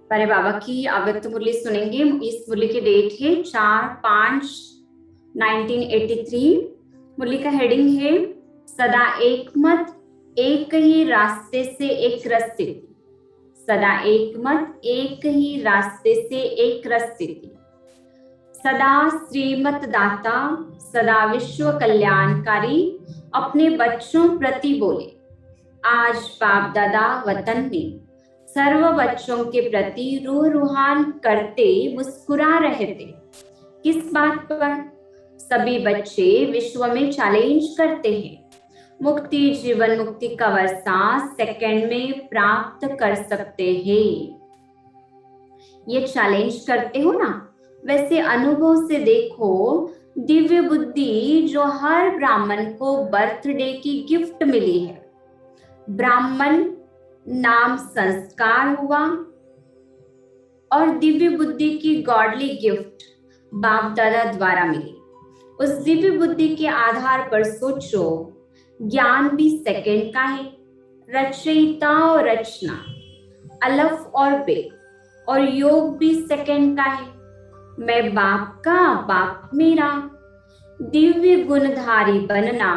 परे बाबा की अव्यक्त मुरली सुनेंगे। इस मुरली की डेट है 4/5/1983। मुरली का हेडिंग है सदा एक मत, एक ही रास्ते से एक रस्ते। सदा एक मत, एक ही रास्ते से एक रस्ते। सदा श्रीमत दाता, सदा विश्व कल्याणकारी, अपने बच्चों प्रति बोले। आज बाप दादा वतन में सर्व बच्चों के प्रति रूह रुहान करते मुस्कुरा रहे थे। किस बात पर? सभी बच्चे विश्व में चैलेंज करते हैं, मुक्ति जीवन मुक्ति का वर्षा सेकंड में प्राप्त कर सकते हैं। ये चैलेंज करते हो ना? वैसे अनुभव से देखो, दिव्य बुद्धि जो हर ब्राह्मण को बर्थडे की गिफ्ट मिली है, ब्राह्मण नाम संस्कार हुआ और दिव्य बुद्धि की गॉडली गिफ्ट बाप दादा द्वारा मिली। उस दिव्य बुद्धि के आधार पर सोचो, ज्ञान भी सेकंड का है, रचयिता और रचना, अलफ और बे, और योग भी सेकंड का है। मैं बाप का, बाप मेरा, दिव्य गुणधारी बनना,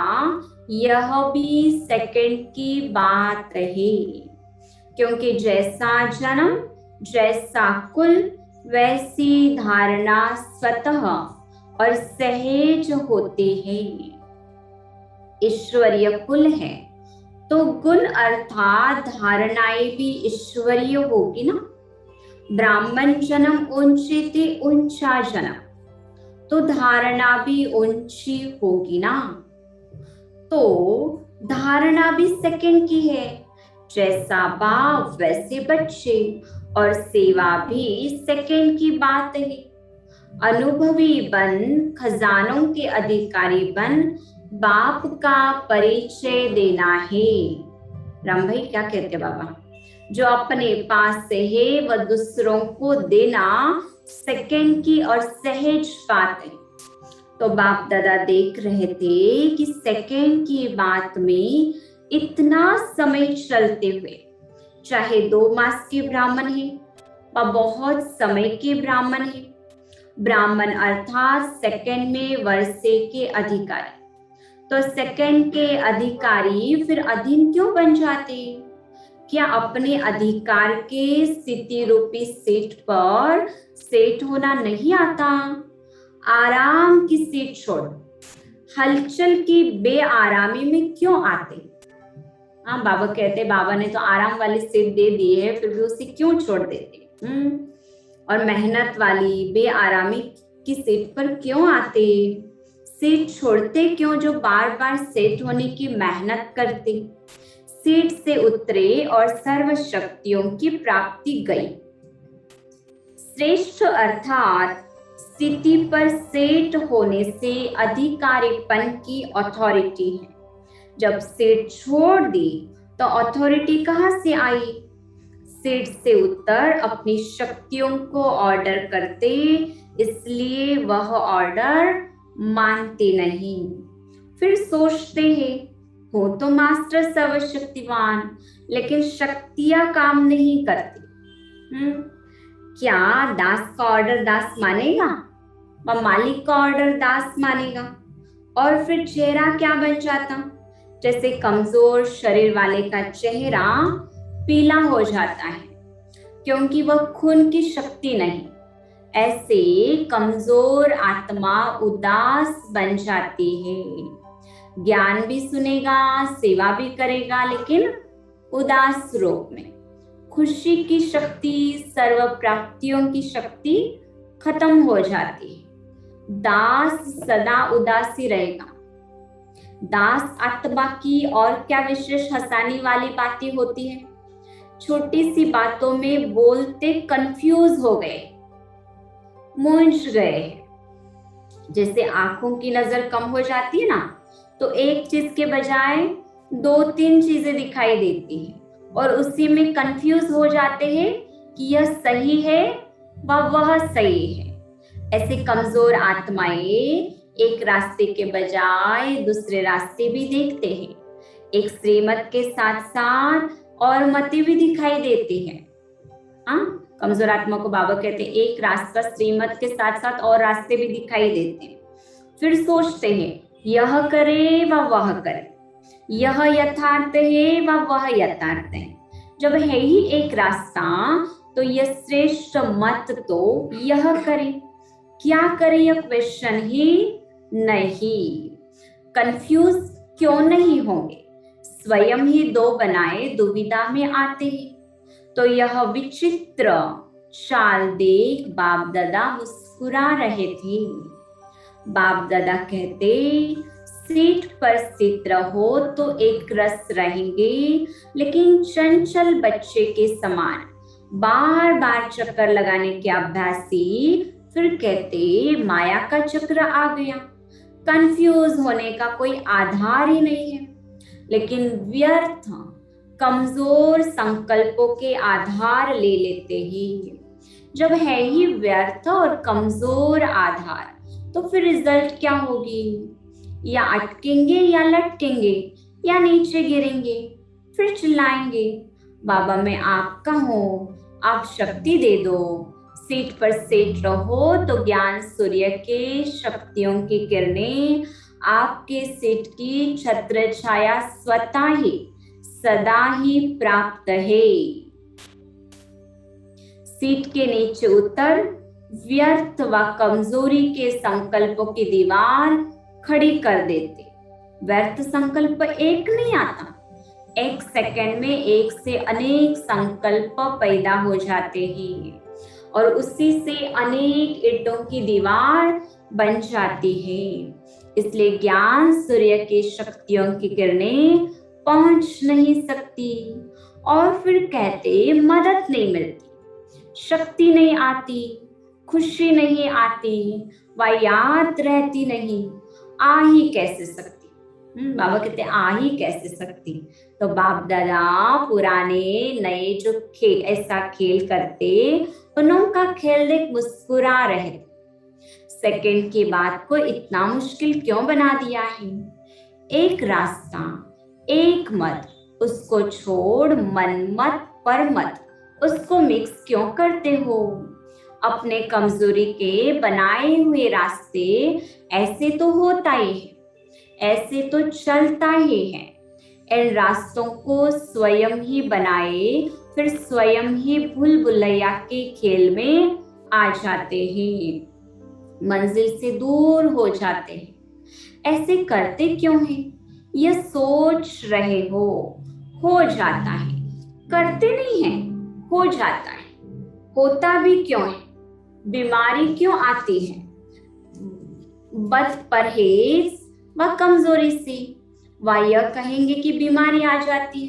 यह भी सेकंड की बात है। क्योंकि जैसा जन्म, जैसा कुल, वैसी धारणा स्वतः और सहज होते हैं। ईश्वरीय कुल है तो गुण अर्थात धारणाएं भी ईश्वरीय होगी ना। ब्राह्मण जन्म ऊंचे थे, ऊंचा जन्म, तो धारणा भी ऊंची होगी ना। तो धारणा भी सेकंड की है, जैसा बाप वैसे बच्चे, और सेवा भी सेकंड की बात है। अनुभवी बन, खजानों के अधिकारी बन, बाप का परिचय देना है। राम भाई क्या कहते बाबा? जो अपने पास से है वह दूसरों को देना सेकंड की और सहज बात है। तो बाप दादा देख रहे थे कि सेकंड की बात में इतना समय चलते हुए, चाहे 2 मास के ब्राह्मण है व बहुत समय के ब्राह्मण है, ब्राह्मण अर्थात सेकंड में वर्षे के अधिकारी, तो सेकंड के अधिकारी फिर अधीन क्यों बन जाते? क्या अपने अधिकार के स्थिति रूपी सीट पर सेट होना नहीं आता? आराम की सीट छोड़ हलचल की बेआरामी में क्यों आते? हाँ, बाबा कहते बाबा ने तो आराम वाली सीट दे दी है, फिर भी उसे क्यों छोड़ देते? और मेहनत वाली बेआरामी की सीट पर क्यों आते? सीट छोड़ते क्यों जो बार बार सेट होने की मेहनत करते? सीट से उतरे और सर्व शक्तियों की प्राप्ति गई। श्रेष्ठ अर्थात स्थिति पर सेट होने से अधिकारीपन की अथॉरिटी है। जब सीट छोड़ दी तो अथॉरिटी कहां से आई? सीट से उतर अपनी शक्तियों को ऑर्डर करते, इसलिए वह ऑर्डर मानते नहीं। फिर सोचते हैं हो तो मास्टर सर्वशक्तिवान, लेकिन शक्तियां काम नहीं करती। क्या दास का ऑर्डर दास मानेगा व मालिक का ऑर्डर दास मानेगा? और फिर चेहरा क्या बन जाता? जैसे कमजोर शरीर वाले का चेहरा पीला हो जाता है क्योंकि वह खून की शक्ति नहीं, ऐसे कमजोर आत्मा उदास बन जाती है। ज्ञान भी सुनेगा, सेवा भी करेगा, लेकिन उदास रूप में। खुशी की शक्ति, सर्व प्राप्तियों की शक्ति खत्म हो जाती है। दास सदा उदासी रहेगा। दास आत्मा की और क्या विशेष हंसाने वाली बातें होती है? छोटी सी बातों में बोलते कंफ्यूज हो गए, मूंझ गए। जैसे आंखों की नजर कम हो जाती है ना, तो एक चीज के बजाय 2-3 चीजें दिखाई देती है और उसी में कंफ्यूज हो जाते हैं कि यह सही है व वह सही है। ऐसे कमजोर आत्माएं एक रास्ते के बजाय दूसरे रास्ते भी देखते हैं। एक श्रीमत के साथ साथ और मते भी दिखाई देती है। हाँ, कमजोर आत्मा को बाबा कहते हैं एक रास्ता श्रीमत के साथ साथ और रास्ते भी दिखाई देते हैं। फिर सोचते हैं यह करे व वह करे, यह यथार्थ है व वह यथार्थ है। जब है ही एक रास्ता तो यह श्रेष्ठ मत तो यह करे, क्या करे यह क्वेश्चन ही नहीं। कंफ्यूज क्यों नहीं होंगे, स्वयं ही दो बनाए दुविधा में आते हैं। तो यह विचित्र चाल देख बाप दादा मुस्कुरा रहे थे। बाप दादा कहते सीट पर स्थित रहो तो एक रस रहेंगे, लेकिन चंचल बच्चे के समान बार बार चक्कर लगाने के अभ्यासी फिर कहते माया का चक्र आ गया। कंफ्यूज होने का कोई आधार ही नहीं है, लेकिन व्यर्थ कमजोर संकल्पों के आधार ले लेते हैं। जब है ही व्यर्थ और कमजोर आधार तो फिर रिजल्ट क्या होगी, या अटकेंगे या लटकेंगे या नीचे गिरेंगे, फिर चिल्लाएंगे बाबा मैं आपका हूँ, आप शक्ति दे दो। सीट पर सेट रहो तो ज्ञान सूर्य के शक्तियों की किरणें आपके सीट की छत्र छाया स्वतः ही सदा ही प्राप्त है। सीट के नीचे उतर व्यर्थ व कमजोरी के संकल्पों की दीवार खड़ी कर देते। व्यर्थ संकल्प एक नहीं आता, एक सेकंड में एक से अनेक संकल्प पैदा हो जाते हैं और उसी से अनेक ईंटों की दीवार बन जाती है। इसलिए ज्ञान सूर्य की शक्तियों की किरणें पहुंच नहीं सकती और फिर कहते मदद नहीं मिलती, शक्ति नहीं आती, खुशी नहीं आती, व याद रहती नहीं, आ ही कैसे सकती। बाबा कहते आ ही कैसे सकती। तो बाप दादा पुराने नए जो खेल ऐसा खेल करते उनका खेल देख मुस्कुरा रहे। सेकंड की बात को इतना मुश्किल क्यों बना दिया है। एक रास्ता, एक मत, उसको छोड़ मन मत पर मत, उसको मिक्स क्यों करते हो। अपने कमजोरी के बनाए हुए रास्ते ऐसे तो होता ही है, ऐसे तो चलता ही है। इन रास्तों को स्वयं ही बनाए फिर स्वयं ही भूल भुलैया के खेल में आ जाते हैं, मंजिल से दूर हो जाते हैं। ऐसे करते क्यों हैं, यह सोच रहे हो जाता है, करते नहीं है, हो जाता है। होता भी क्यों है, बीमारी क्यों आती है, बद परहेज व कमजोरी से। वह यह कहेंगे कि बीमारी आ जाती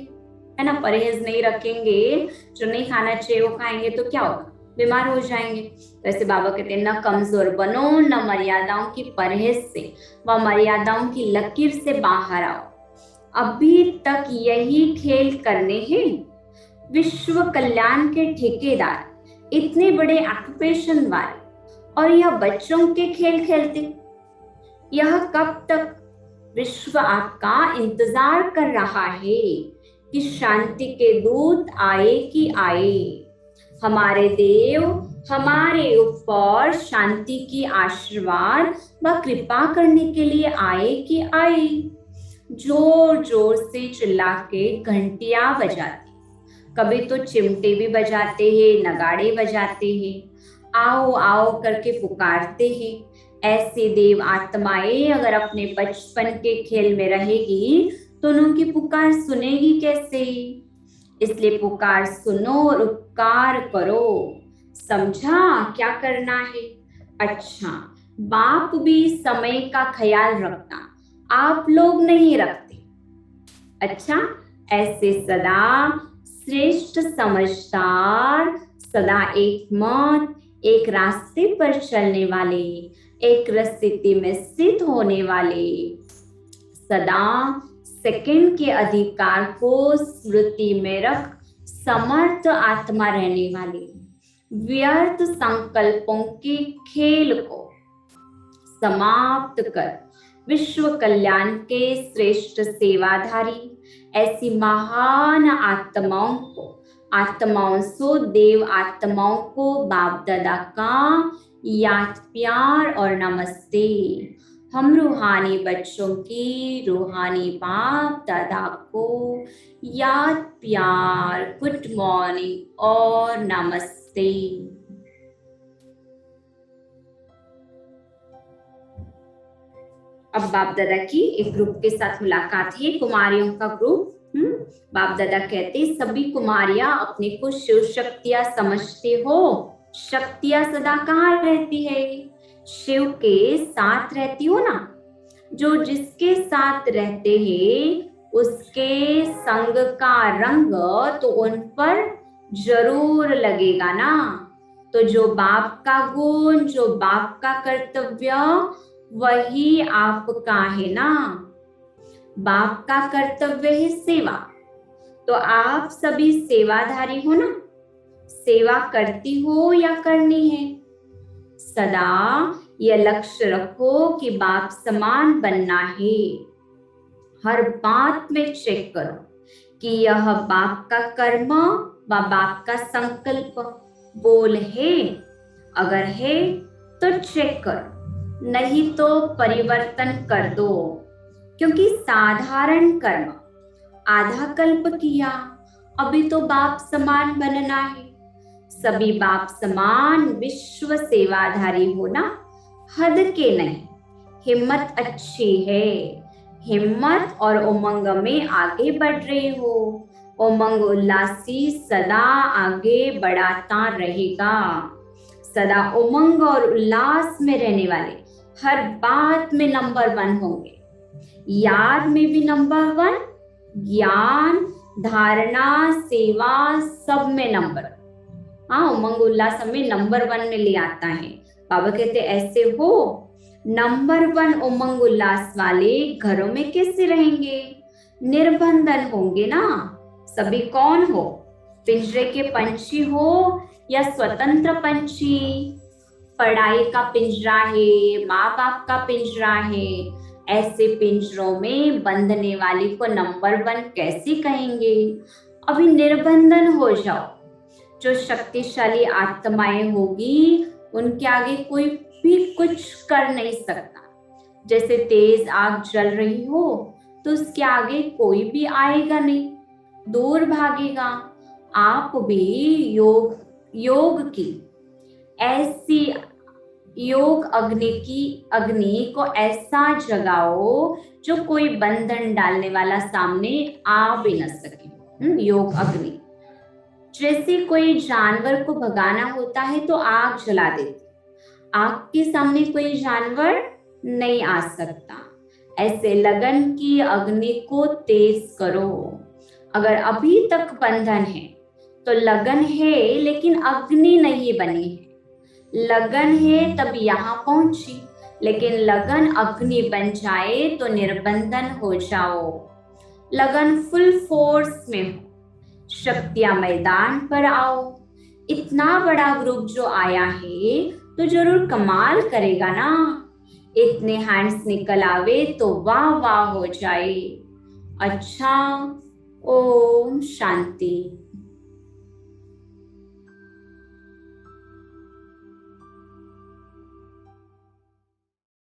है ना, परहेज नहीं रखेंगे, जो नहीं खाना चाहिए वो खाएंगे तो क्या होगा, बीमार हो जाएंगे। तो ऐसे बाबा कहते हैं न कमजोर बनो, न मर्यादाओं की परहेज से व मर्यादाओं की लकीर से बाहर आओ। अभी तक यही खेल करने हैं। विश्व कल्याण के ठेकेदार इतने बड़े ऑक्यूपेशन वाले और यह बच्चों के खेल खेलते, यह कब तक। विश्व आपका इंतजार कर रहा है कि शांति के दूत आए कि आए। हमारे देव हमारे ऊपर शांति की आशीर्वाद व कृपा करने के लिए आए कि आए। जोर जोर से चिल्ला के घंटियां बजाते, कभी तो चिमटे भी बजाते हैं, नगाड़े बजाते हैं, आओ आओ करके पुकारते हैं। ऐसे देव आत्माएं अगर अपने बचपन के खेल में रहेगी तो उनकी पुकार सुनेगी कैसे। इसलिए पुकार सुनो और उपकार करो। समझा क्या करना है। अच्छा, बाप भी समय का ख्याल रखना, आप लोग नहीं रखते। अच्छा, ऐसे सदा श्रेष्ठ समझदार, सदा एक मत, एक रास्ते पर चलने वाले, एक स्थिति में स्थित होने वाले, सदा सेकंड के अधिकार को स्मृति में रख समर्थ आत्मा रहने वाले, व्यर्थ संकल्पों के खेल को समाप्त कर विश्व कल्याण के श्रेष्ठ सेवाधारी ऐसी महान आत्माओं सो देव आत्माओं को बाप दादा का याद प्यार और नमस्ते। हम रूहानी बच्चों की रूहानी बाप दादा को याद प्यार, गुड मॉर्निंग और नमस्ते। अब बाप दादा की एक ग्रुप के साथ मुलाकात है, कुमारियों का ग्रुप। बाप दादा कहते सभी कुमारियां अपने को शिव शक्तियां समझते हो। शक्तियां सदा कहाँ रहती है? शिव के साथ रहती हो ना। जो जिसके साथ रहते हैं उसके संग का रंग तो उन पर जरूर लगेगा ना। तो जो बाप का गुण, जो बाप का कर्तव्य, वही आपका है ना। बाप का कर्तव्य है सेवा, तो आप सभी सेवाधारी हो ना। सेवा करती हो या करनी है? सदा यह लक्ष्य रखो कि बाप समान बनना है। हर बात में चेक करो कि यह बाप का कर्म व बाप का संकल्प बोल है। अगर है तो चेक करो, नहीं तो परिवर्तन कर दो। क्योंकि साधारण कर्म आधा कल्प किया, अभी तो बाप समान बनना है। सभी बाप समान विश्व सेवाधारी हो ना, हद के नहीं। हिम्मत अच्छी है, हिम्मत और उमंग में आगे बढ़ रहे हो। उमंग उल्लासी सदा आगे बढ़ाता रहेगा। सदा उमंग और उल्लास में रहने वाले हर बात में नंबर 1 होंगे। याद में भी नंबर 1, ज्ञान, धारणा, सेवा सब में नंबर। हाँ, उमंग उल्लास हमें नंबर 1 में ले आता है। बाबा कहते ऐसे हो नंबर 1 उमंग उल्लास वाले घरों में कैसे रहेंगे? निर्बंधन होंगे ना। सभी कौन हो? पिंजरे के पंछी हो या स्वतंत्र पंछी? पढ़ाई का पिंजरा है, माँ बाप का पिंजरा है। ऐसे पिंजरों में बंधने वाली को नंबर 1 कैसे कहेंगे? अभी निर्बंधन हो जाओ। जो शक्तिशाली आत्माएं होगी उनके आगे कोई भी कुछ कर नहीं सकता। जैसे तेज आग जल रही हो तो उसके आगे कोई भी आएगा नहीं, दूर भागेगा। आप भी योग की ऐसी योग अग्नि को ऐसा जगाओ जो कोई बंधन डालने वाला सामने आ भी न सके। योग अग्नि जैसे कोई जानवर को भगाना होता है तो आग जला देती, आग के सामने कोई जानवर नहीं आ सकता। ऐसे लगन की अग्नि को तेज करो। अगर अभी तक बंधन है तो लगन है लेकिन अग्नि नहीं बनी है। लगन है तब यहाँ पहुंची, लेकिन लगन अग्नि बन जाए तो निर्बंधन हो जाओ। लगन फुल फोर्स में हो, शक्तियां मैदान पर आओ। इतना बड़ा ग्रुप जो आया है तो जरूर कमाल करेगा ना। इतने हैंड्स निकल आवे तो वाह वाह हो जाए। अच्छा, ओम शांति।